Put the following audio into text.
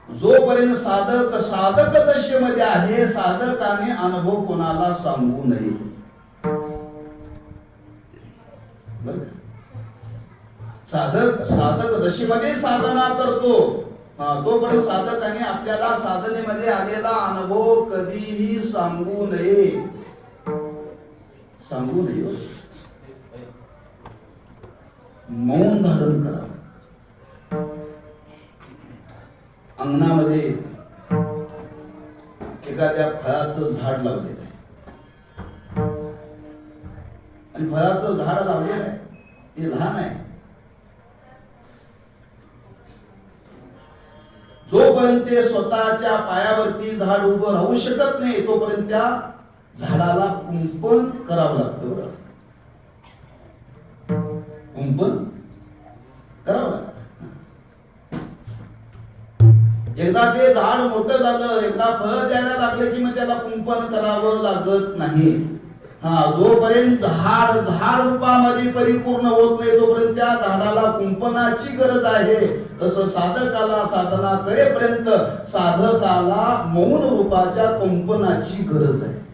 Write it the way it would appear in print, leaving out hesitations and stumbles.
जोपर्यंत साधक साधक दशेमध्ये आहे, साधकाने अनुभव कोणाला सांगू नये. साधक साधक दशेमध्ये साधना करतो, तोपर्यंत साधकाने आपल्याला साधनेमध्ये आलेला अनुभव कधीही सांगू नये. सांगू नये. मौन धारण करा. अंगणामध्ये एखाद्या फळाचं झाड लावलेलं आहे आणि फळाचं झाड लावलेलं आहे, ते लहान आहे. जोपर्यंत ते स्वतःच्या पायावरती झाड उभं राहू शकत नाही, तोपर्यंत त्या झाडाला कुंपण करावं लागतं. बरं, कुंपण करावं लागतं. एकदा ते झाड मोठं झालं, एकदा फळ द्यायला लागलं की मग त्याला कुंपण करावं लागत नाही. जोपर्यंत झाड झाड रूपामध्ये परिपूर्ण होत नाही, तोपर्यंत त्या झाडाला कुंपणाची गरज आहे. तसं साधकाला साधना करेपर्यंत साधकाला मौन रूपाच्या कुंपणाची गरज आहे.